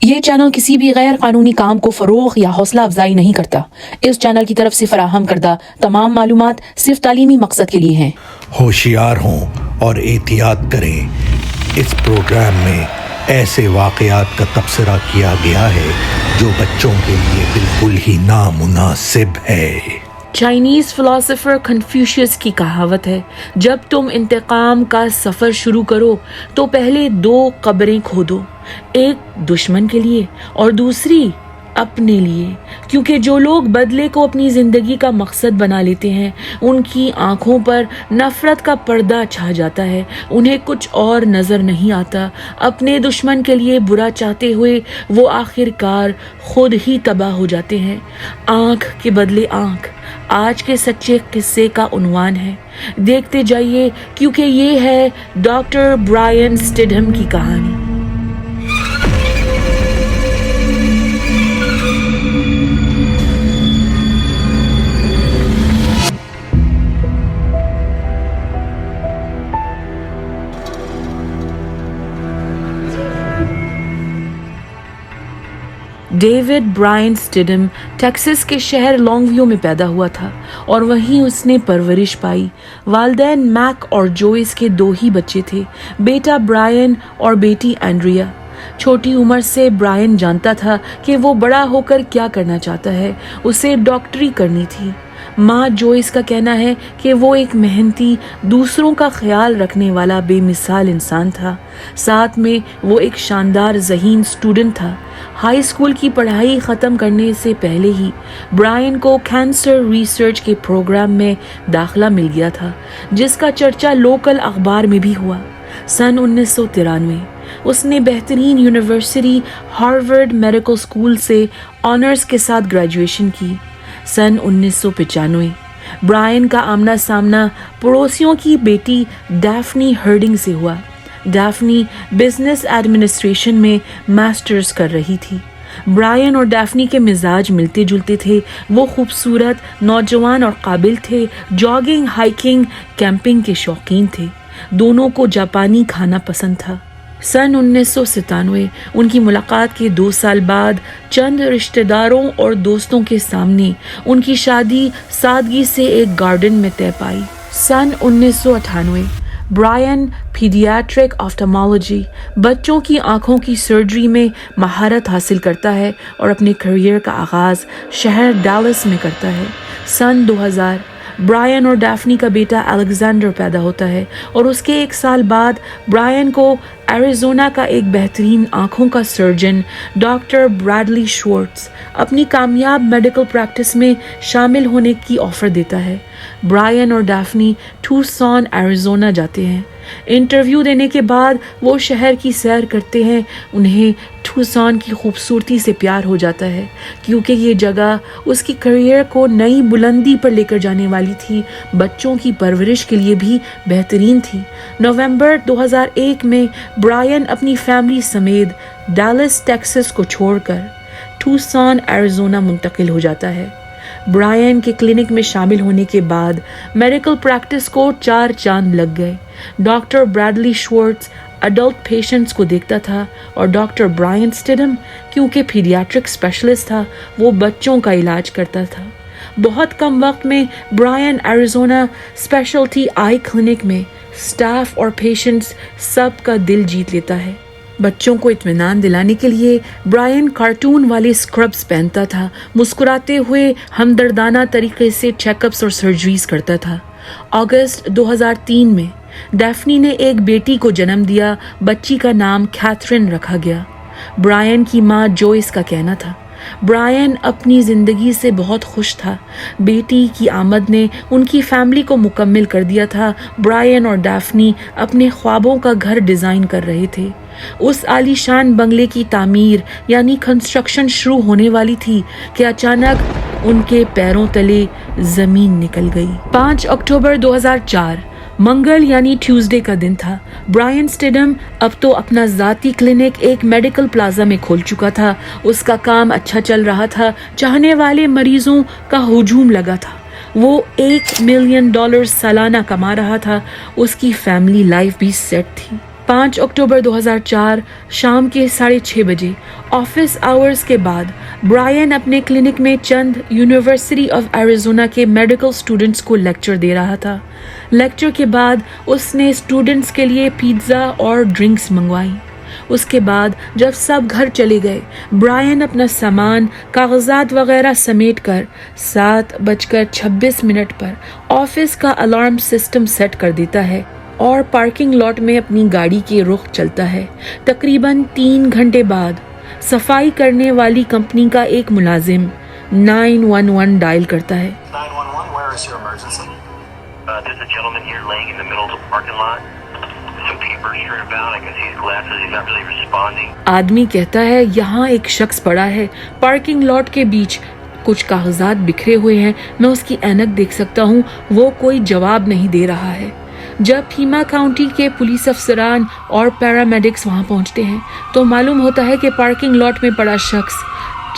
یہ چینل کسی بھی غیر قانونی کام کو فروغ یا حوصلہ افزائی نہیں کرتا۔ اس چینل کی طرف سے فراہم کردہ تمام معلومات صرف تعلیمی مقصد کے لیے ہیں۔ ہوشیار ہوں اور احتیاط کریں۔ اس پروگرام میں ایسے واقعات کا تبصرہ کیا گیا ہے جو بچوں کے لیے بالکل ہی نامناسب ہے۔ چائنیز فلاسفر کنفیوشیس کی کہاوت ہے، جب تم انتقام کا سفر شروع کرو تو پہلے 2 قبریں کھودو، ایک دشمن کے لیے اور دوسری اپنے لیے، کیونکہ جو لوگ بدلے کو اپنی زندگی کا مقصد بنا لیتے ہیں ان کی آنکھوں پر نفرت کا پردہ چھا جاتا ہے، انہیں کچھ اور نظر نہیں آتا۔ اپنے دشمن کے لیے برا چاہتے ہوئے وہ آخر کار خود ہی تباہ ہو جاتے ہیں۔ آنکھ کے بدلے آنکھ آج کے سچے قصے کا عنوان ہے۔ دیکھتے جائیے کیونکہ یہ ہے ڈاکٹر برائن سٹیڈہم کی کہانی۔ ڈیوڈ برائن سٹیڈہم ٹیکساس کے شہر لانگ ویو میں پیدا ہوا تھا اور وہیں اس نے پرورش پائی۔ والدین میک اور جوئس کے 2 ہی بچے تھے، بیٹا برائن اور بیٹی اینڈریا۔ چھوٹی عمر سے برائن جانتا تھا کہ وہ بڑا ہو کر کیا کرنا چاہتا ہے، اسے ڈاکٹری کرنی تھی۔ ماں جوئس کا کہنا ہے کہ وہ ایک محنتی، دوسروں کا خیال رکھنے والا بے مثال انسان تھا، ساتھ میں وہ ایک شاندار ذہین اسٹوڈنٹ تھا۔ ہائی اسکول کی پڑھائی ختم کرنے سے پہلے ہی برائن کو کینسر ریسرچ کے پروگرام میں داخلہ مل گیا تھا، جس کا چرچا لوکل اخبار میں بھی ہوا۔ سن 1993 اس نے بہترین یونیورسٹی ہارورڈ میڈیکل اسکول سے آنرز کے ساتھ گریجویشن کی۔ سن 1995 برائن کا آمنا سامنا پڑوسیوں کی بیٹی ڈیفنی ہرڈنگ سے ہوا۔ ڈیفنی بزنس ایڈمنسٹریشن میں ماسٹرز کر رہی تھی۔ برائن اور ڈیفنی کے مزاج ملتے جلتے تھے، وہ خوبصورت، نوجوان اور قابل تھے، جاگنگ، ہائکنگ، کیمپنگ کے شوقین تھے۔ دونوں کو جاپانی کھانا پسند تھا۔ سن 1997 ان کی ملاقات کے 2 سال بعد چند رشتہ داروں اور دوستوں کے سامنے ان کی شادی سادگی سے ایک گارڈن میں طے پائی۔ سن 1998 برائن پیڈیاٹرک آفٹالمالوجی بچوں کی آنکھوں کی سرجری میں مہارت حاصل کرتا ہے اور اپنے کیریئر کا آغاز شہر ڈالس میں کرتا ہے۔ سن 2000 برائن اور ڈیفنی کا بیٹا الیگزینڈر پیدا ہوتا ہے اور اس کے 1 سال بعد برائن کو ایریزونا کا ایک بہترین آنکھوں کا سرجن ڈاکٹر براڈلی شورٹز اپنی کامیاب میڈیکل پریکٹس میں شامل ہونے کی آفر دیتا ہے۔ برائن اور ڈیفنی ٹوسان ایریزونا جاتے ہیں۔ انٹرویو دینے کے بعد وہ شہر کی سیر کرتے ہیں۔ انہیں ٹوسان کی خوبصورتی سے پیار ہو جاتا ہے کیونکہ یہ جگہ اس کی کیریئر کو نئی بلندی پر لے کر جانے والی تھی، بچوں کی پرورش کے لیے بھی بہترین تھی۔ نومبر 2001 میں برائن اپنی فیملی سمیت ڈالس ٹیکساس کو چھوڑ کر ٹوسان ایریزونا منتقل ہو جاتا ہے۔ برائن کے کلینک میں شامل ہونے کے بعد میڈیکل پریکٹس کو 4 چاند لگ گئے۔ ڈاکٹر براڈلی شورٹز اڈلٹ پیشنٹس کو دیکھتا تھا اور ڈاکٹر برائن سٹیڈہم کیونکہ پیڈیاٹرک اسپیشلسٹ تھا وہ بچوں کا علاج کرتا تھا۔ بہت کم وقت میں برائن ایریزونا اسپیشلٹی آئی کلینک میں اسٹاف اور پیشنٹس سب کا دل جیت لیتا ہے۔ بچوں کو اطمینان دلانے کے لیے برائن کارٹون والے اسکربس پہنتا تھا، مسکراتے ہوئے ہمدردانہ طریقے سے چیک اپس اور سرجریز کرتا تھا۔ اگست 2003 میں ڈیفنی نے ایک بیٹی کو جنم دیا، بچی کا نام کیتھرین رکھا گیا۔ برائن کی ماں جوئس کا کہنا تھا، برائن اپنی زندگی سے بہت خوش تھا، بیٹی کی آمد نے ان کی فیملی کو مکمل کر دیا تھا۔ برائن اور ڈیفنی اپنے خوابوں کا گھر ڈیزائن کر رہے تھے۔ اس عالی شان بنگلے کی تعمیر یعنی کنسٹرکشن شروع ہونے والی تھی کہ اچانک ان کے پیروں تلے زمین نکل گئی۔ 5 اکتوبر 2004 منگل یعنی ٹیوزڈے کا دن تھا۔ برائن سٹیڈہم اب تو اپنا ذاتی کلینک ایک میڈیکل پلازا میں کھول چکا تھا، اس کا کام اچھا چل رہا تھا، چاہنے والے مریضوں کا ہجوم لگا تھا، وہ $1 ملین سالانہ کما رہا تھا، اس کی فیملی لائف بھی سیٹ تھی۔ 5 अक्टूबर 2004 शाम के 6:30 बजे ऑफिस आवर्स के बाद ब्रायन अपने क्लिनिक में चंद यूनिवर्सिटी ऑफ एरिज़ोना के मेडिकल स्टूडेंट्स को लेक्चर दे रहा था। लेक्चर के बाद उसने स्टूडेंट्स के लिए पिज्ज़ा और ड्रिंक्स मंगवाई। उसके बाद जब सब घर चले गए, ब्रायन अपना सामान, कागजात वगैरह समेट कर 7:26 पर ऑफिस का अलार्म सिस्टम सेट कर देता है और पार्किंग लॉट में अपनी गाड़ी के रुख चलता है। तकरीबन 3 घंटे बाद सफाई करने वाली कंपनी का एक मुलाजिम 911 डायल करता है। 911, where is your emergency? There's a gentleman here laying in the middle of the parking lot. Some papers strewn about. I can see his glasses. He's not really responding. आदमी कहता है यहाँ एक शख्स पड़ा है पार्किंग लॉट के बीच, कुछ कागजात बिखरे हुए हैं, मैं उसकी ऐनक देख सकता हूँ, वो कोई जवाब नहीं दे रहा है। जब फीमा काउंटी के पुलिस अफसरान और पैरामेडिक्स वहां पहुंचते हैं तो मालूम होता है कि पार्किंग लॉट में पड़ा शख्स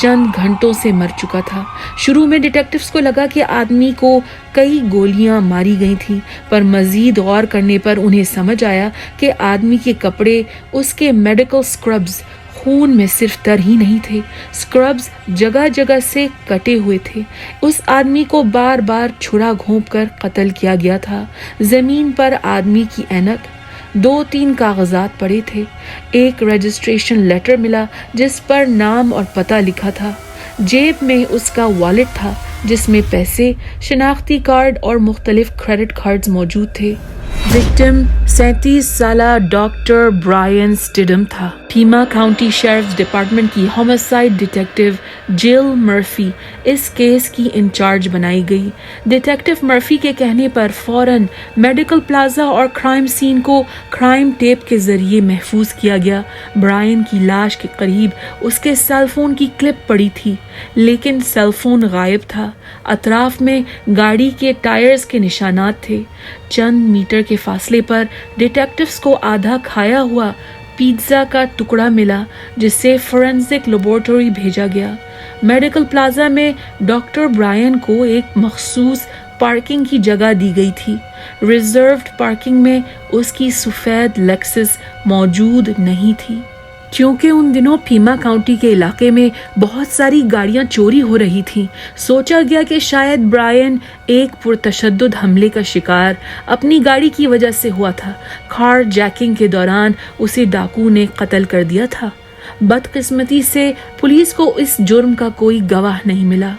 चंद घंटों से मर चुका था। शुरू में डिटेक्टिव्स को लगा कि आदमी को कई गोलियां मारी गई थी, पर मजीद गौर करने पर उन्हें समझ आया कि आदमी के कपड़े, उसके मेडिकल स्क्रब्स खून में सिर्फ तर ही नहीं थे, स्क्रब्स जगह जगह से कटे हुए थे। उस आदमी को बार बार छुरा घोंप कर कत्ल किया गया था। जमीन पर आदमी की ऐनक, 2-3 कागजात पड़े थे। एक रजिस्ट्रेशन लेटर मिला जिस पर नाम और पता लिखा था। जेब में उसका वॉलेट था जिसमें पैसे, शनाख्ती कार्ड और मुख्तलिफ क्रेडिट कार्ड्स मौजूद थे। विक्टिम 37 साला डॉक्टर ब्रायन स्टिडम था। फीमा काउंटी शेरिफ डिपार्टमेंट की होमिसाइड डिटेक्टिव जिल मर्फी इस केस की इंचार्ज बनाई गई। डिटेक्टिव मर्फी के कहने पर फौरन मेडिकल प्लाजा और क्राइम सीन को क्राइम टेप के जरिए महफूज किया गया। ब्रायन की लाश के करीब उसके सेलफोन की क्लिप पड़ी थी, लेकिन सेलफोन गायब था। अतराफ में गाड़ी के टायर्स के निशानात थे। चंद मीटर के फासले पर डिटेक्टिव्स को आधा खाया हुआ पिज्ज़ा का टुकड़ा मिला जिसे फोरेंसिक लेबोरेटरी भेजा गया। मेडिकल प्लाजा में डॉक्टर ब्रायन को एक मखसूस पार्किंग की जगह दी गई थी। रिजर्व्ड पार्किंग में उसकी सफ़ेद लेक्सस मौजूद नहीं थी, क्योंकि उन दिनों फीमा काउंटी के इलाके में बहुत सारी गाड़ियां चोरी हो रही थीं। सोचा गया कि शायद ब्रायन एक पुरतशद्दुद हमले का शिकार अपनी गाड़ी की वजह से हुआ था। कार जैकिंग के दौरान उसे डाकू ने कत्ल कर दिया था। बदकिस्मती से पुलिस को इस जुर्म का कोई गवाह नहीं मिला।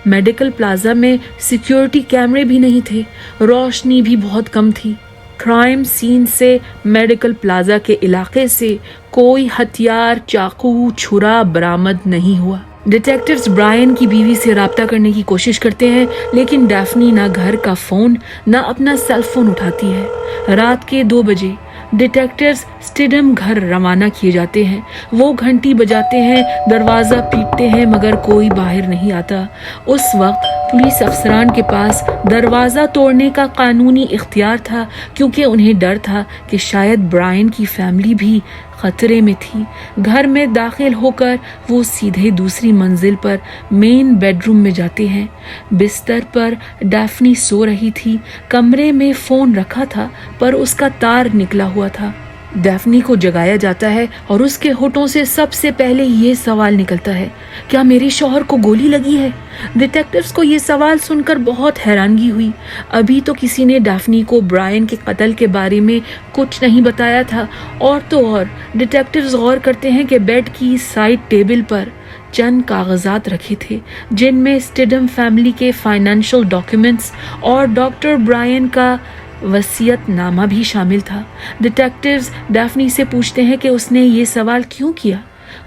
मेडिकल प्लाजा में सिक्योरिटी कैमरे भी नहीं थे, रोशनी भी बहुत कम थी। क्राइम सीन से मेडिकल प्लाजा के इलाके से कोई हथियार, चाकू, छुरा बरामद नहीं हुआ। डिटेक्टिव्स ब्रायन की बीवी से राब्ता करने की कोशिश करते हैं, लेकिन डैफ्नी ना घर का फ़ोन ना अपना सेल फोन उठाती है। रात के 2 बजे डिटेक्टिव्स स्टिडम घर रवाना किए जाते हैं। वो घंटी बजाते हैं, दरवाज़ा पीटते हैं, मगर कोई बाहर नहीं आता। उस वक्त पुलिस अफसरान के पास दरवाज़ा तोड़ने का कानूनी इख्तियार था, क्योंकि उन्हें डर था कि शायद ब्रायन की फैमिली भी खतरे में थी। घर में दाखिल होकर वो सीधे दूसरी मंजिल पर मेन बेडरूम में जाते हैं। बिस्तर पर डैफ्नी सो रही थी। कमरे में फ़ोन रखा था, पर उसका तार निकला हुआ था। डैफ्नी को जगाया जाता है और उसके होठों से सबसे पहले ये सवाल निकलता है, क्या मेरे शौहर को गोली लगी है? डिटेक्टिव्स को ये सवाल सुनकर बहुत हैरानगी हुई। अभी तो किसी ने डैफ्नी को ब्रायन के कत्ल के बारे में कुछ नहीं बताया था। और तो और डिटेक्टिव्स गौर करते हैं कि बेड की साइड टेबल पर चंद कागजात रखे थे, जिनमें स्टिडम फैमिली के फाइनेंशियल डॉक्यूमेंट्स और डॉक्टर ब्रायन का वसीयत नामा भी शामिल था। डिटेक्टिव्स डैफ्नी से पूछते हैं कि उसने ये सवाल क्यों किया।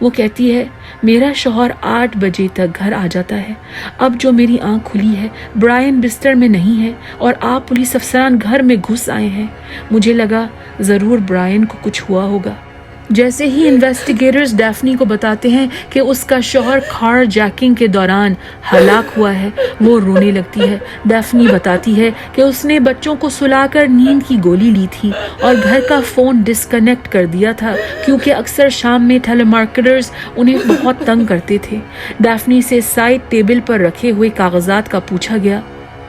वो कहती है, मेरा शौहर 8 बजे तक घर आ जाता है। अब जो मेरी आंख खुली है, ब्रायन बिस्तर में नहीं है और आप पुलिस अफसरान घर में घुस आए हैं। मुझे लगा ज़रूर ब्रायन को कुछ हुआ होगा। जैसे ही इन्वेस्टिगेटर्स डैफ्नी को बताते हैं कि उसका शौहर कार जैकिंग के दौरान हलाक हुआ है, वो रोने लगती है। डैफ्नी बताती है कि उसने बच्चों को सुलाकर नींद की गोली ली थी और घर का फ़ोन डिस्कनेक्ट कर दिया था, क्योंकि अक्सर शाम में टेलीमार्केटर्स उन्हें बहुत तंग करते थे। डैफ्नी से साइड टेबल पर रखे हुए कागजात का पूछा गया।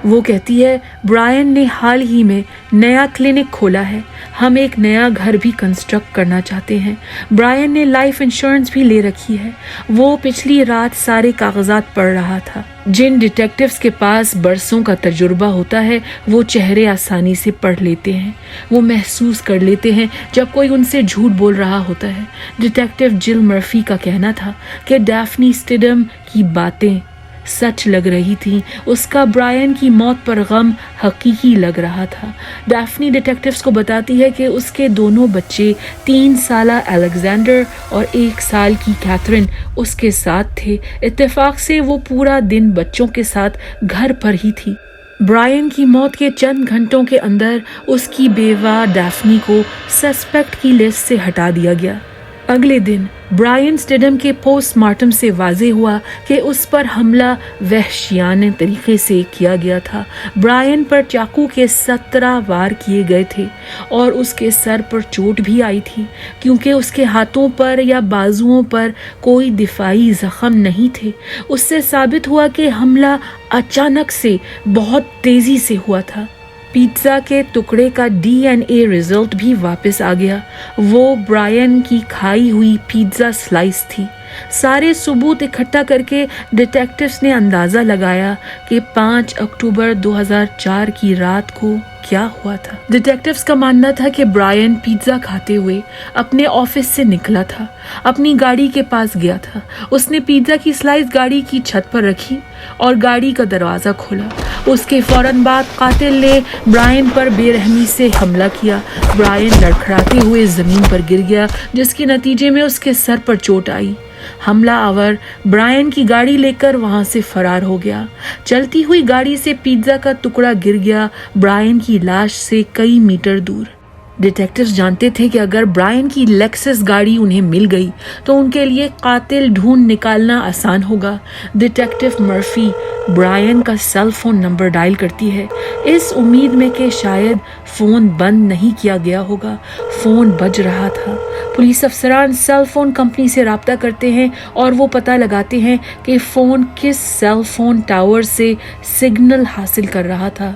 وہ کہتی ہے برائن نے حال ہی میں نیا کلینک کھولا ہے، ہم ایک نیا گھر بھی کنسٹرکٹ کرنا چاہتے ہیں۔ برائن نے لائف انشورنس بھی لے رکھی ہے۔ وہ پچھلی رات سارے کاغذات پڑھ رہا تھا۔ جن ڈیٹیکٹیوز کے پاس برسوں کا تجربہ ہوتا ہے وہ چہرے آسانی سے پڑھ لیتے ہیں، وہ محسوس کر لیتے ہیں جب کوئی ان سے جھوٹ بول رہا ہوتا ہے۔ ڈیٹیکٹیو جل مرفی کا کہنا تھا کہ ڈیفنی اسٹیڈم کی باتیں سچ لگ رہی تھیں، اس کا برائن کی موت پر غم حقیقی لگ رہا تھا۔ ڈیفنی ڈیٹیکٹیوز کو بتاتی ہے کہ اس کے دونوں بچے 3 سالہ الیگزینڈر اور 1 سال کی کیتھرین اس کے ساتھ تھے۔ اتفاق سے وہ پورا دن بچوں کے ساتھ گھر پر ہی تھی۔ برائن کی موت کے چند گھنٹوں کے اندر اس کی بیوہ ڈیفنی کو سسپیکٹ کی لسٹ سے ہٹا دیا گیا۔ اگلے دن برائن اسٹیڈم کے پوسٹ مارٹم سے واضح ہوا کہ اس پر حملہ وحشیانہ طریقے سے کیا گیا تھا۔ برائن پر چاقو کے 17 وار کیے گئے تھے اور اس کے سر پر چوٹ بھی آئی تھی۔ کیونکہ اس کے ہاتھوں پر یا بازوؤں پر کوئی دفاعی زخم نہیں تھے، اس سے ثابت ہوا کہ حملہ اچانک سے بہت تیزی سے ہوا تھا۔ پیزا کے ٹکڑے کا DNA رزلٹ بھی واپس آ گیا، وہ برائن کی کھائی ہوئی پیزا سلائس تھی۔ سارے ثبوت اکٹھا کر کے ڈیٹیکٹیوز نے اندازہ لگایا کہ 5 اکتوبر 2004 کی رات کو کیا ہوا تھا۔ ڈیٹیکٹیوز کا ماننا تھا کہ برائن پیزا کھاتے ہوئے اپنے آفس سے نکلا تھا، اپنی گاڑی کے پاس گیا تھا۔ اس نے پیزا کی سلائس گاڑی کی چھت پر رکھی اور گاڑی کا دروازہ کھولا۔ اس کے فوراً بعد قاتل نے برائن پر بے رحمی سے حملہ کیا۔ برائن لڑکھڑاتے ہوئے زمین پر گر گیا، جس کے نتیجے میں اس کے سر پر چوٹ آئی۔ حملہ آور برائن کی گاڑی لے کر وہاں سے فرار ہو گیا۔ چلتی ہوئی گاڑی سے پیزا کا ٹکڑا گر گیا برائن کی لاش سے کئی میٹر دور۔ ڈیٹیکٹیوز جانتے تھے کہ اگر برائن کی لیکسس گاڑی انہیں مل گئی تو ان کے لیے قاتل ڈھونڈ نکالنا آسان ہوگا۔ ڈیٹیکٹیو مرفی برائن کا سیل فون نمبر ڈائل کرتی ہے، اس امید میں کہ شاید فون بند نہیں کیا گیا ہوگا۔ فون بج رہا تھا۔ پولیس افسران سیل فون کمپنی سے رابطہ کرتے ہیں اور وہ پتہ لگاتے ہیں کہ فون کس سیل فون ٹاور سے سگنل حاصل کر رہا تھا۔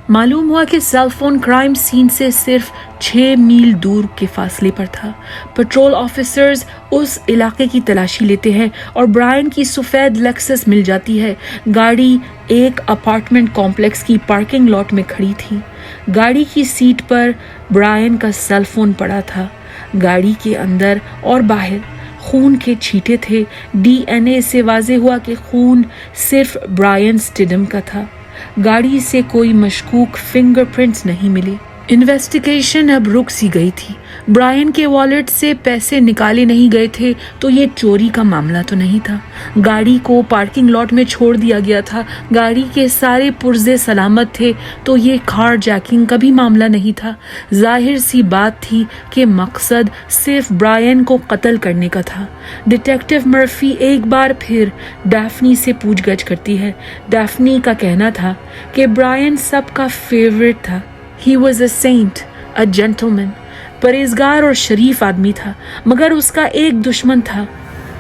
معلوم ہوا کہ سیل فون کرائم سین سے صرف 6 میل دور کے فاصلے پر تھا۔ پیٹرول آفیسرز اس علاقے کی تلاشی لیتے ہیں اور برائن کی سفید لیکسس مل جاتی ہے۔ گاڑی ایک اپارٹمنٹ کمپلیکس کی پارکنگ لاٹ میں کھڑی تھی۔ گاڑی کی سیٹ پر برائن کا سیل فون پڑا تھا۔ گاڑی کے اندر اور باہر خون کے چھینٹے تھے۔ DNA سے واضح ہوا کہ خون صرف برائن اسٹیڈم کا تھا۔ گاڑی سے کوئی مشکوک فنگر پرنٹس نہیں ملے۔ انویسٹیگیشن اب رک سی گئی تھی۔ برائن کے والیٹ سے پیسے نکالے نہیں گئے تھے تو یہ چوری کا معاملہ تو نہیں تھا۔ گاڑی کو پارکنگ لاٹ میں چھوڑ دیا گیا تھا، گاڑی کے سارے پرزے سلامت تھے تو یہ کار جیکنگ کا بھی معاملہ نہیں تھا۔ ظاہر سی بات تھی کہ مقصد صرف برائن کو قتل کرنے کا تھا۔ ڈیٹیکٹیو مرفی ایک بار پھر ڈیفنی سے پوچھ گچھ کرتی ہے۔ ڈیفنی کا کہنا تھا کہ برائن سب کا فیورٹ تھا۔ He was a saint, a gentleman. پرہیزگار اور شریف آدمی تھا، مگر اس کا ایک دشمن تھا،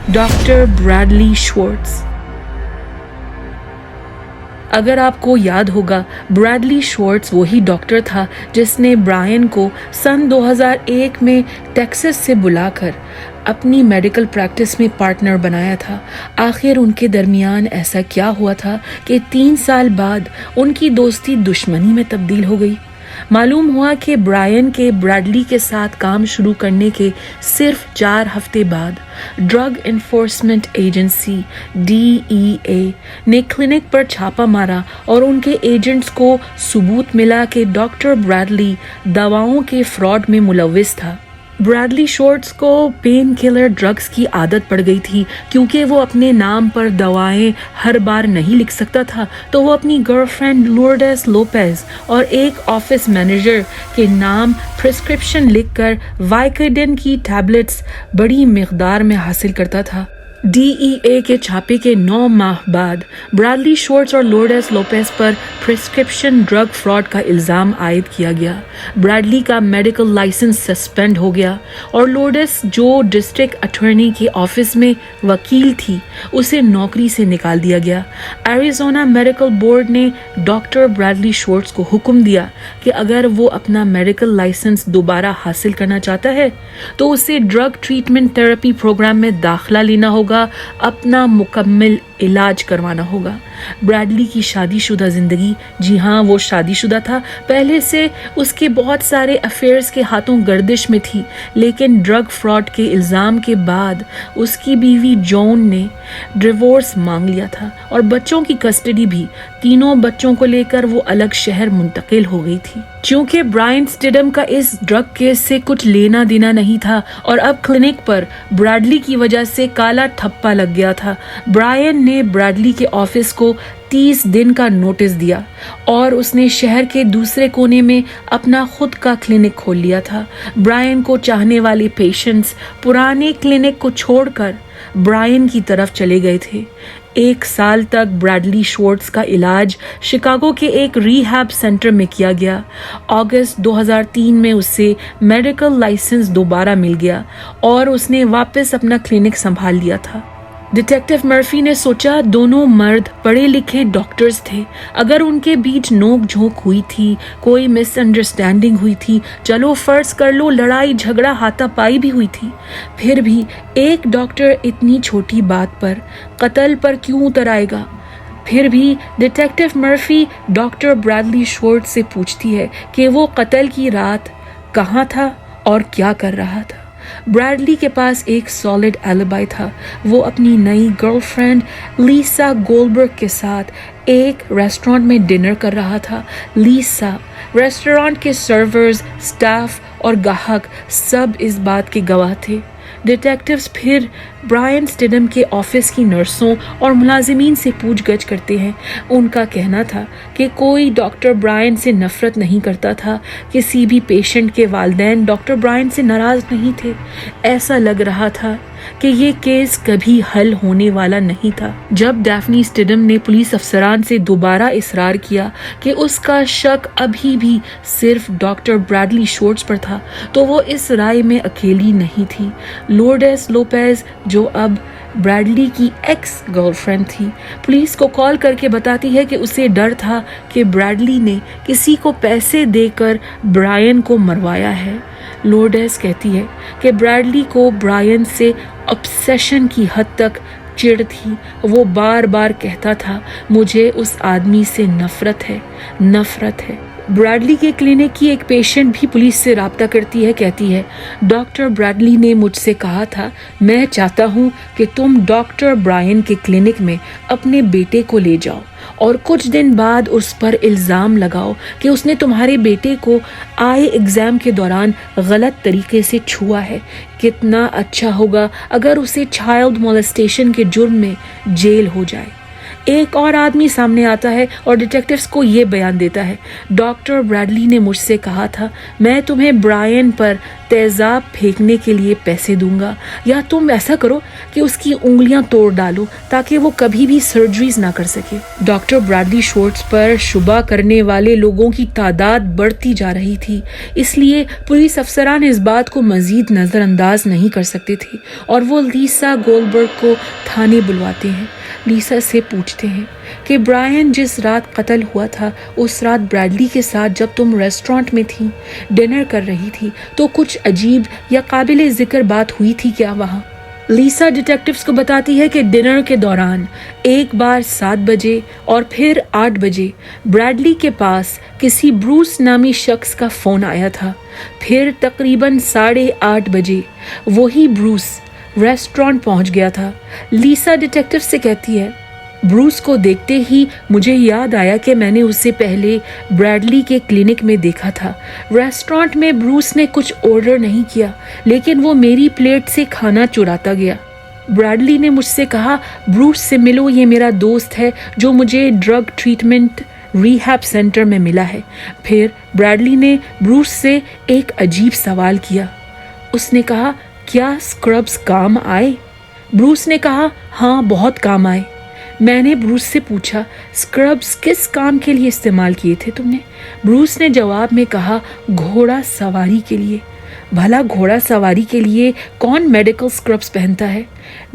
ڈاکٹر بریڈلی شوارٹز۔ اگر آپ کو یاد ہوگا، بریڈلی شوارٹز وہی ڈاکٹر تھا جس نے برائن کو سن 2001 میں ٹیکسس سے بلا کر اپنی میڈیکل پریکٹس میں پارٹنر بنایا تھا۔ آخر ان کے درمیان ایسا کیا ہوا تھا کہ 3 سال بعد ان کی دوستی دشمنی میں تبدیل ہو گئی؟ معلوم ہوا کہ برائن کے بریڈلی کے ساتھ کام شروع کرنے کے صرف 4 ہفتے بعد ڈرگ انفورسمنٹ ایجنسی DEA نے کلینک پر چھاپہ مارا اور ان کے ایجنٹس کو ثبوت ملا کہ ڈاکٹر بریڈلی دواؤں کے فراڈ میں ملوث تھا۔ بریڈلی شوارٹز کو پین کلر ڈرگز کی عادت پڑ گئی تھی۔ کیونکہ وہ اپنے نام پر دوائیں ہر بار نہیں لکھ سکتا تھا تو وہ اپنی گرل فرینڈ لورڈیس لوپیز اور ایک آفس مینیجر کے نام پرسکرپشن لکھ کر وائکڈن کی ٹیبلٹس بڑی مقدار میں حاصل کرتا تھا۔ DEA के छापे के 9 माह बाद ब्रैडली शोर्ट्स और लोर्डेस लोपेज पर प्रिस्क्रिप्शन ड्रग फ्रॉड का इल्ज़ाम आयद किया गया। ब्रैडली का मेडिकल लाइसेंस सस्पेंड हो गया और लोर्डेस, जो डिस्ट्रिक्ट अटॉर्नी के ऑफिस में वकील थी, उसे नौकरी से निकाल दिया गया। एरिज़ोना मेडिकल बोर्ड ने डॉक्टर ब्रैडली शोर्ट्स को हुक्म दिया कि अगर वो अपना मेडिकल लाइसेंस दोबारा हासिल करना चाहता है तो उसे ड्रग ट्रीटमेंट थेरेपी प्रोग्राम में दाखिला लेना होगा, अपना मुकम्मल इलाज करवाना होगा। ब्रैडली की शादीशुदा जिंदगी, जी हाँ वो शादीशुदा था, पहले से उसके बहुत सारे अफेयर्स के हाथों गर्दिश में थी, लेकिन ड्रग फ्रॉड के इल्ज़ाम के बाद उसकी बीवी जॉन ने डिवोर्स मांग लिया था और बच्चों की कस्टडी भी। तीनों बच्चों को लेकर वो अलग शहर मुंतकिल हो गई थी। क्योंकि ब्रायन स्टिडम का इस ड्रग केस से कुछ लेना देना नहीं था और अब क्लिनिक पर ब्रैडली की वजह से काला ठप्पा लग गया था, ब्रायन ने ब्रैडली के ऑफिस को 30 दिन का नोटिस दिया और उसने शहर के दूसरे कोने में अपना खुद का क्लिनिक खोल लिया था। ब्रायन को चाहने वाले पेशेंट्स पुराने क्लिनिक को छोड़कर ब्रायन की तरफ चले गए थे। 1 साल तक ब्रैडली शोर्ट्स का इलाज शिकागो के एक रिहैब सेंटर में किया गया। अगस्त 2003 में उसे मेडिकल लाइसेंस दोबारा मिल गया और उसने वापस अपना क्लिनिक संभाल लिया था। डिटेक्टिव मर्फी ने सोचा दोनों मर्द पढ़े लिखे डॉक्टर्स थे, अगर उनके बीच नोक झोंक हुई थी, कोई मिसअंडरस्टैंडिंग हुई थी, चलो फर्ज कर लो लड़ाई झगड़ा हाथापाई भी हुई थी, फिर भी एक डॉक्टर इतनी छोटी बात पर कत्ल पर क्यों उतर आएगा? फिर भी detective Murphy doctor Bradley shorts से पूछती है कि वो कत्ल की रात कहाँ था और क्या कर रहा था। ब्रैडली के पास एक सॉलिड एलिबाई था। वो अपनी नई गर्लफ्रेंड लीसा गोल्डबर्ग के साथ एक रेस्टोरेंट में डिनर कर रहा था। लीसा, रेस्टोरेंट के सर्वर्स, स्टाफ और ग्राहक सब इस बात के गवाह थे। डिटेक्टिव्स फिर ब्रायन स्टिडम के ऑफिस की नर्सों और मुलाजिमीन से पूछगछ करते हैं। उनका कहना था कि कोई डॉक्टर ब्रायन से नफरत नहीं करता था, किसी भी पेशेंट के वालिदैन डॉक्टर ब्रायन से नाराज नहीं थे। ऐसा लग रहा था कि ये केस कभी हल होने वाला नहीं था। जब डैफ्नी स्टिडम ने पुलिस अफसरान से दोबारा इसरार किया कि उसका शक अभी भी सिर्फ डॉक्टर ब्रैडली शोर्ट्स पर था, तो वो इस राय में अकेली नहीं थी। लोर्डेस लोपेज, जो अब ब्रैडली की एक्स गर्लफ्रेंड थी, पुलिस को कॉल करके बताती है कि उसे डर था कि ब्रैडली ने किसी को पैसे देकर ब्रायन को मरवाया है। लोर्डेस कहती है कि ब्रैडली को ब्रायन से ऑब्सेशन की हद तक चिढ़ थी। वो बार बार कहता था, मुझे उस आदमी से नफरत है, नफरत है। ब्रैडली के क्लिनिक की एक पेशेंट भी पुलिस से राब्ता करती है, कहती है, डॉक्टर ब्रैडली ने मुझसे कहा था, मैं चाहता हूँ कि तुम डॉक्टर ब्रायन के क्लिनिक में अपने बेटे को ले जाओ और कुछ दिन बाद उस पर इल्ज़ाम लगाओ कि उसने तुम्हारे बेटे को आई एग्ज़ाम के दौरान गलत तरीके से छुआ है। कितना अच्छा होगा अगर उसे चाइल्ड मोलेस्टेशन के जुर्म में जेल हो जाए। एक और आदमी सामने आता है और डिटेक्टिव्स को ये बयान देता है, डॉक्टर ब्रैडली ने मुझसे कहा था, मैं तुम्हें ब्रायन पर तेज़ाब फेंकने के लिए पैसे दूंगा, या तुम ऐसा करो कि उसकी उंगलियां तोड़ डालो ताकि वो कभी भी सर्जरीज ना कर सके। डॉक्टर ब्रैडली शोर्ट्स पर शुबा करने वाले लोगों की तादाद बढ़ती जा रही थी, इसलिए पुलिस अफसरान इस बात को मजीद नज़रअंदाज नहीं कर सकते थे और वो लीसा गोल्डबर्ग को थाने बुलवाते हैं। लीसा से पूछते हैं कि ब्रायन जिस रात कत्ल हुआ था, उस रात ब्रैडली के साथ जब तुम रेस्टोरेंट में थी, डिनर कर रही थी, तो कुछ अजीब या काबिल जिक्र बात हुई थी क्या वहाँ? लीसा डिटेक्टिव्स को बताती है कि डिनर के दौरान एक बार 7 बजे और फिर 8 बजे ब्रैडली के पास किसी ब्रूस नामी शख्स का फ़ोन आया था। फिर तकरीबन 8:30 बजे वही ब्रूस रेस्टोरेंट पहुंच गया था। लीसा डिटेक्टिव से कहती है, ब्रूस को देखते ही मुझे याद आया कि मैंने उससे पहले ब्रैडली के क्लिनिक में देखा था। रेस्टोरेंट में ब्रूस ने कुछ ऑर्डर नहीं किया, लेकिन वो मेरी प्लेट से खाना चुराता गया। ब्रैडली ने मुझसे कहा, ब्रूस से मिलो, ये मेरा दोस्त है जो मुझे ड्रग ट्रीटमेंट रिहैब सेंटर में मिला है। फिर ब्रैडली ने ब्रूस से एक अजीब सवाल किया। उसने कहा, क्या स्क्रब्स काम आए? ब्रूस ने कहा, हाँ बहुत काम आए। मैंने ब्रूस से पूछा, स्क्रब्स किस काम के लिए इस्तेमाल किए थे तुमने? ब्रूस ने जवाब में कहा, घोड़ा सवारी के लिए। भला घोड़ा सवारी के लिए कौन मेडिकल स्क्रब्स पहनता है?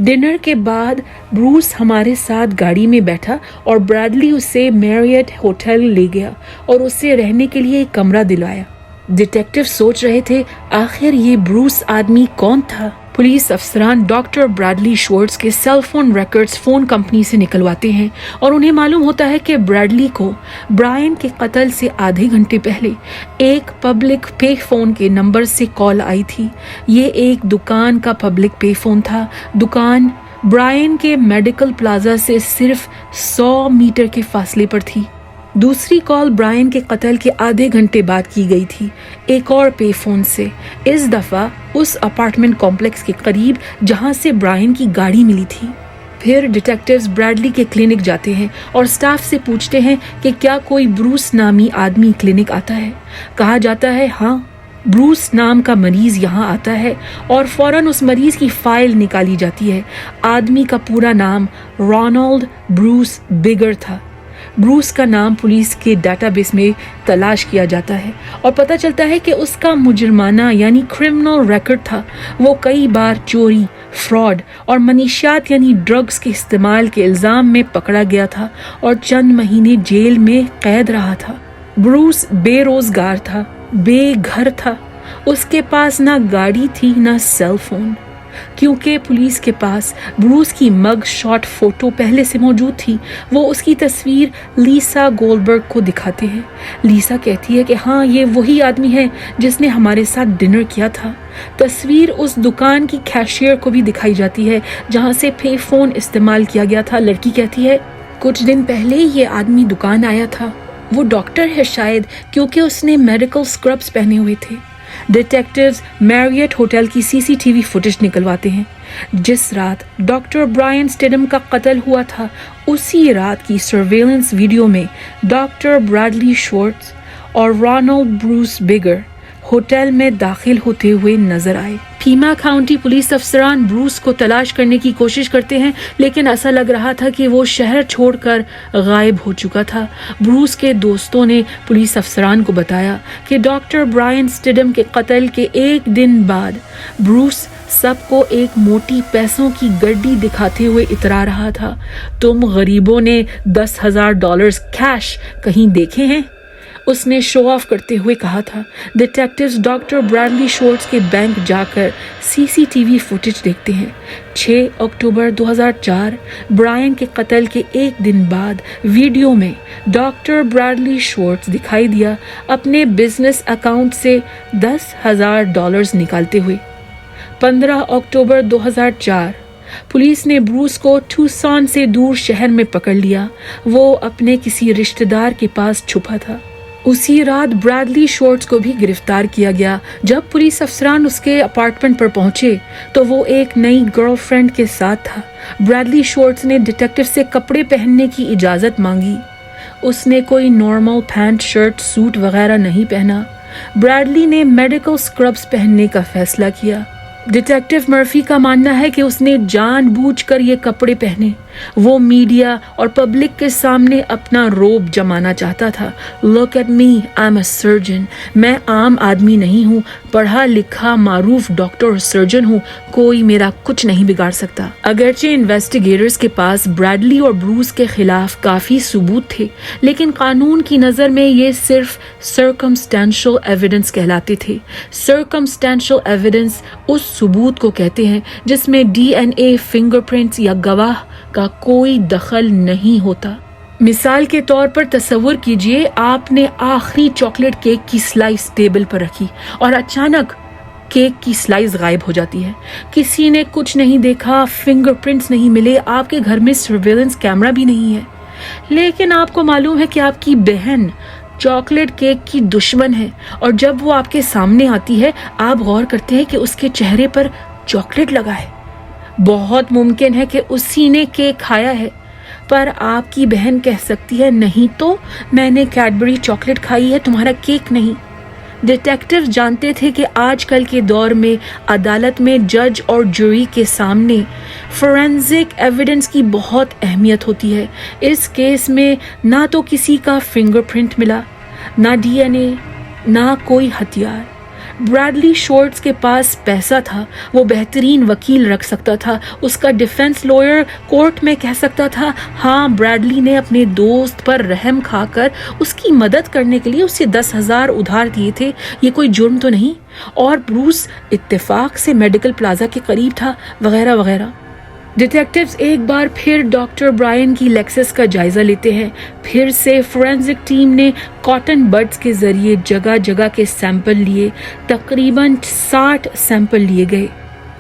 डिनर के बाद ब्रूस हमारे साथ गाड़ी में बैठा और ब्रैडली उसे मैरियट होटल ले गया और उसे रहने के लिए एक कमरा दिलाया। डिटेक्टिव सोच रहे थे आखिर ये ब्रूस आदमी कौन था। पुलिस अफसरान डॉक्टर ब्रैडली शॉर्ट्स के cell phone records phone company से निकलवाते हैं और उन्हें मालूम होता है कि ब्रैडली को ब्रायन के कत्ल से आधे घंटे पहले एक पब्लिक पे फोन के नंबर से कॉल आई थी। ये एक दुकान का पब्लिक पे फोन था। दुकान ब्रायन के मेडिकल प्लाजा से सिर्फ 100 मीटर के फासले पर थी। दूसरी कॉल ब्रायन के कत्ल के आधे घंटे बाद की गई थी, एक और पे फोन से, इस दफा उस अपार्टमेंट कॉम्प्लेक्स के करीब जहां से ब्रायन की गाड़ी मिली थी। फिर डिटेक्टिव्स ब्रैडली के क्लिनिक जाते हैं और स्टाफ से पूछते हैं कि क्या कोई ब्रूस नामी आदमी क्लिनिक आता है। कहा जाता है हाँ, ब्रूस नाम का मरीज यहाँ आता है और फौरन उस मरीज की फाइल निकाली जाती है। आदमी का पूरा नाम रोनाल्ड ब्रूस बिगर था। ब्रूस का नाम पुलिस के डाटाबेस में तलाश किया जाता है और पता चलता है कि उसका मुजरमाना यानी क्रिमिनल रिकॉर्ड था। वो कई बार चोरी, फ्रॉड और मनीशियात यानी ड्रग्स के इस्तेमाल के इल्ज़ाम में पकड़ा गया था और चंद महीने जेल में कैद रहा था। ब्रूस बेरोजगार था, बेघर था। उसके पास ना गाड़ी थी ना सेल फोन। क्योंकि पुलिस के पास ब्रूस की मग शॉट फोटो पहले से मौजूद थी, वो उसकी तस्वीर लीसा गोल्डबर्ग को दिखाते हैं। लीसा कहती है कि हाँ, ये वही आदमी है जिसने हमारे साथ डिनर किया था। तस्वीर उस दुकान की कैशियर को भी दिखाई जाती है जहाँ से पे फोन इस्तेमाल किया गया था। लड़की कहती है कुछ दिन पहले ये आदमी दुकान आया था। वो डॉक्टर है शायद, क्योंकि उसने मेडिकल स्क्रब्स पहने हुए थे। डिटेक्टिव्स मैरियट होटल की सीसीटीवी फुटेज निकलवाते हैं। जिस रात डॉक्टर ब्रायन स्टिडम का कत्ल हुआ था, उसी रात की सर्वेलेंस वीडियो में डॉक्टर ब्रैडली शॉर्ट्स और रोनाल्ड ब्रूस बिगर होटल में दाखिल होते हुए नजर आए। पीमा काउंटी पुलिस अफसरान ब्रूस को तलाश करने की कोशिश करते हैं, लेकिन ऐसा लग रहा था कि वो शहर छोड़कर गायब हो चुका था। ब्रूस के दोस्तों ने पुलिस अफसरान को बताया कि डॉक्टर ब्रायन स्टिडम के कत्ल के एक दिन बाद ब्रूस सबको एक मोटी पैसों की गड्डी दिखाते हुए इतरा रहा था। तुम गरीबों ने $10,000 कैश कहीं देखे हैं? उसने शो ऑफ करते हुए कहा था। डिटेक्टिव्स डॉक्टर ब्रैडली शॉर्ट्स के बैंक जाकर सीसीटीवी फुटेज देखते हैं। 6 अक्टूबर 2004 ब्रायन के कत्ल के एक दिन बाद वीडियो में डॉक्टर ब्रैडली शॉर्ट्स दिखाई दिया अपने बिजनेस अकाउंट से $10,000 निकालते हुए। 15 अक्टूबर 2004 पुलिस ने ब्रूस को टूसन से दूर शहर में पकड़ लिया। वो अपने किसी रिश्तेदार के पास छुपा था। उसी रात ब्रैडली शॉर्ट्स को भी गिरफ्तार किया गया। जब पुलिस अफसरान उसके अपार्टमेंट पर पहुंचे तो वो एक नई गर्लफ्रेंड के साथ था। ब्रैडली शॉर्ट्स ने डिटेक्टिव से कपड़े पहनने की इजाज़त मांगी। उसने कोई नॉर्मल पैंट, शर्ट, सूट वगैरह नहीं पहना। ब्रैडली ने मेडिकल स्क्रब्स पहनने का फैसला किया। डिटेक्टिव मर्फी का मानना है कि उसने जानबूझकर ये कपड़े पहने। वो मीडिया और पब्लिक के सामने अपना रोब जमाना चाहता था। Look at me, I am a surgeon. मैं आम आदमी नहीं हूँ, पढ़ा लिखा मारूफ डॉक्टर और सर्जन हूँ। कोई मेरा कुछ नहीं बिगाड़ सकता। अगरचे इन्वेस्टिगेटर्स के पास ब्रैडली और ब्रूस के खिलाफ काफी सबूत थे, लेकिन कानून की नजर में ये सिर्फ सर्कमस्टेंशियल एविडेंस कहलाते थे। सर्कमस्टेंशियल एविडेंस उस सबूत को कहते हैं जिसमें डीएनए, फिंगरप्रिंट्स या गवाह का कोई दखल नहीं होता। मिसाल के तौर पर तस्वुर कीजिए, आपने आखिरी चॉकलेट केक की स्लाइस टेबल पर रखी और अचानक केक की स्लाइस गायब हो जाती है। किसी ने कुछ नहीं देखा, फिंगरप्रिंट्स नहीं मिले, आपके घर में सर्वेलेंस कैमरा भी नहीं है, लेकिन आपको मालूम है कि आपकी बहन चॉकलेट केक की दुश्मन है और जब वो आपके सामने आती है आप गौर करते हैं कि उसके चेहरे पर चॉकलेट लगा है। बहुत मुमकिन है कि उसी ने केक खाया है, पर आपकी बहन कह सकती है नहीं तो मैंने कैडबरी चॉकलेट खाई है, तुम्हारा केक नहीं। डिटेक्टिव जानते थे कि आजकल के दौर में अदालत में जज और जूरी के सामने फोरेंसिक एविडेंस की बहुत अहमियत होती है। इस केस में ना तो किसी का फिंगरप्रिंट मिला, ना डीएनए, ना कोई हथियार। ब्रैडली शॉर्ट्स के पास पैसा था, वो बेहतरीन वकील रख सकता था। उसका डिफेंस लॉयर कोर्ट में कह सकता था हाँ, ब्रैडली ने अपने दोस्त पर रहम खाकर उसकी मदद करने के लिए उसे 10,000 उधार दिए थे, ये कोई जुर्म तो नहीं। और ब्रूस इत्तेफाक से मेडिकल प्लाजा के करीब था, वगैरह वगैरह। डिटेक्टिव्स एक बार फिर डॉक्टर ब्रायन की लेक्सस का जायजा लेते हैं। फिर से फोरेंसिक टीम ने कॉटन बड्स के जरिए जगह जगह के सैंपल लिए। तकरीबन 60 सैंपल लिए गए।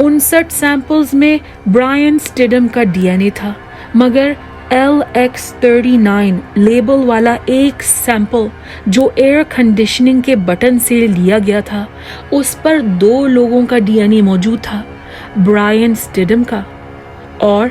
59 सैंपल्स में ब्रायन स्टिडम का डीएनए था, मगर LX39 लेबल वाला एक सैंपल जो एयर कंडीशनिंग के बटन से लिया गया था, उस पर 2 लोगों का डीएनए मौजूद था, ब्रायन स्टिडम का और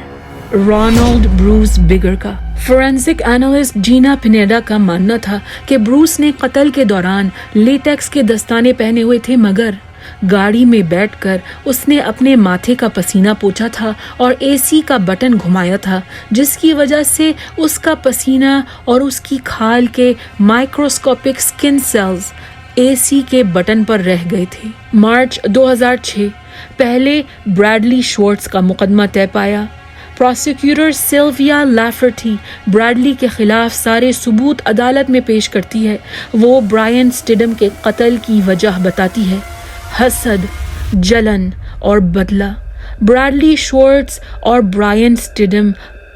रोनाल्ड ब्रूस बिगर का। फोरेंसिक एनालिस्ट जीना पिनेडा का मानना था कि ब्रूस ने कत्ल के दौरान लेटेक्स के दस्ताने पहने हुए थे, मगर गाड़ी में बैठकर उसने अपने माथे का पसीना पोंछा था और एसी का बटन घुमाया था, जिसकी वजह से उसका पसीना और उसकी खाल के माइक्रोस्कोपिक स्किन सेल्स एसी के बटन पर रह गए थे। मार्च 2006 पहले ब्रैडली शॉर्ट्स का मुकदमा तय पाया। प्रोसिक्यूटर सिल्विया लैफर्टी ब्रैडली के खिलाफ सारे सबूत अदालत में पेश करती है। वो ब्रायन स्टिडम के कत्ल की वजह बताती है, हसद, जलन और बदला। ब्रैडली शॉर्ट्स और ब्रायन स्टिडम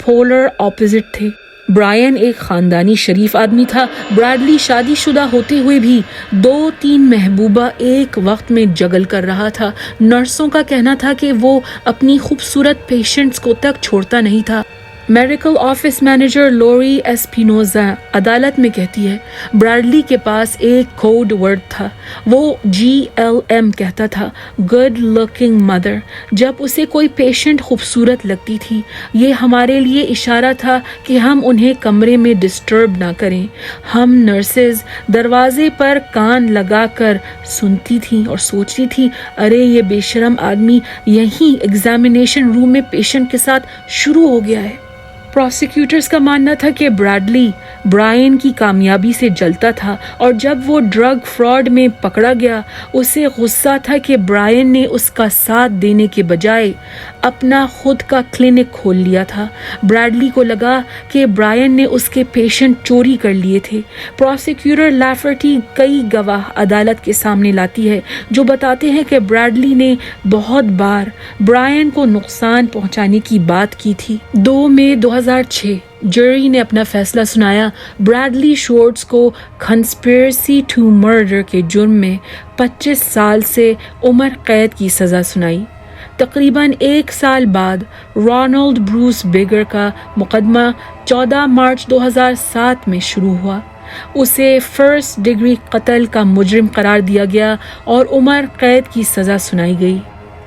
पोलर ऑपोजिट थे। ब्रायन एक खानदानी शरीफ आदमी था। ब्रैडली शादीशुदा होते हुए भी 2-3 महबूबा एक वक्त में जगल कर रहा था। नर्सों का कहना था कि वो अपनी खूबसूरत पेशेंट्स को तक छोड़ता नहीं था। मेडिकल ऑफिस मैनेजर लोरी एस्पिनोजा अदालत में कहती है, ब्रैडली के पास एक कोड वर्ड था, वो GLM कहता था, गुड लुकिंग मदर। जब उसे कोई पेशेंट खूबसूरत लगती थी, ये हमारे लिए इशारा था कि हम उन्हें कमरे में डिस्टर्ब ना करें। हम नर्सेज दरवाजे पर कान लगाकर सुनती थीं और सोचती थीं, अरे ये बेशरम आदमी यहीं एग्जामिनेशन रूम में पेशेंट के साथ शुरू हो गया है। प्रोसिक्यूटर्स का मानना था कि ब्रैडली ब्रायन की कामयाबी से जलता था और जब वो ड्रग फ्रॉड में पकड़ा गया, उसे गुस्सा था कि ब्रायन ने उसका साथ देने के बजाय अपना खुद का क्लिनिक खोल लिया था। ब्रैडली को लगा कि ब्रायन ने उसके पेशेंट चोरी कर लिए थे। प्रोसिक्यूटर लैफर्टी कई गवाह अदालत के सामने लाती है जो बताते हैं कि ब्रैडली ने बहुत बार ब्रायन को नुकसान पहुंचाने की बात की थी। 2 मई 2006 जूरी ने अपना फैसला सुनाया। ब्रैडली शॉर्ट्स को कंस्पिरेसी टू मर्डर के जुर्म में 25 साल से उम्र कैद की सज़ा सुनाई। तकरीबन 1 साल बाद रोनाल्ड ब्रूस बिगर का मुकदमा 14 मार्च 2007 में शुरू हुआ। उसे फर्स्ट डिग्री कत्ल का मुजरिम करार दिया गया और उम्र कैद की सज़ा सुनाई गई।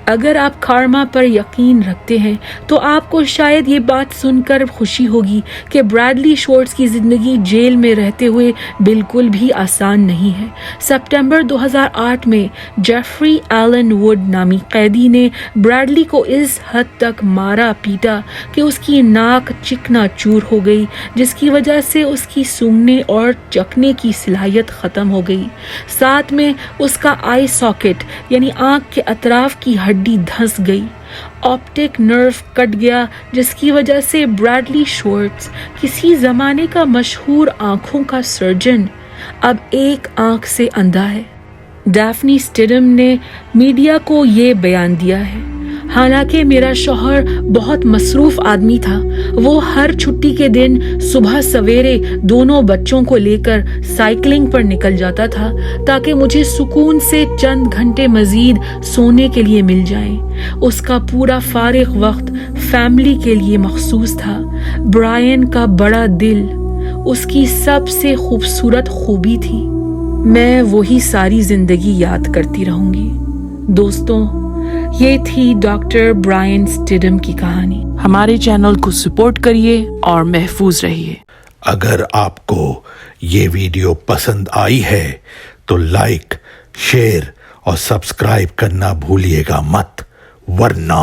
अगर आप कार्मा पर यकीन रखते हैं तो आपको शायद ये बात सुनकर खुशी होगी कि ब्रैडली शॉर्ट्स की ज़िंदगी जेल में रहते हुए बिल्कुल भी आसान नहीं है। सितंबर 2008 में जेफरी एलन वुड नामी कैदी ने ब्रैडली को इस हद तक मारा पीटा कि उसकी नाक चिकना चूर हो गई, जिसकी वजह से उसकी सूंघने और चखने की सलाहियत ख़त्म हो गई। साथ में उसका आई सॉकेट यानी आँख के अतराफ की हड्डी धंस गई। ऑप्टिक नर्व कट गया, जिसकी वजह से ब्रैडली शॉर्ट्स, किसी जमाने का मशहूर आंखों का सर्जन, अब एक आंख से अंधा है। डैफ्नी स्टिडम ने मीडिया को ये बयान दिया है, हालांकि मेरा शौहर बहुत मसरूफ आदमी था। वो हर छुट्टी के दिन सुबह सवेरे दोनों बच्चों को लेकर साइकिलिंग पर निकल जाता था ताकि मुझे सुकून से चंद घंटे मजीद सोने के लिए मिल जाएं। उसका पूरा फारिग वक्त फैमिली के लिए मखसूस था। ब्रायन का बड़ा दिल उसकी सबसे खूबसूरत खूबी थी। मैं वही सारी जिंदगी याद करती रहूंगी। दोस्तों, ये थी डॉक्टर ब्रायन स्टिडम की कहानी। हमारे चैनल को सपोर्ट करिए और महफूज रहिए। अगर आपको ये वीडियो पसंद आई है तो लाइक, शेयर और सब्सक्राइब करना भूलिएगा मत, वरना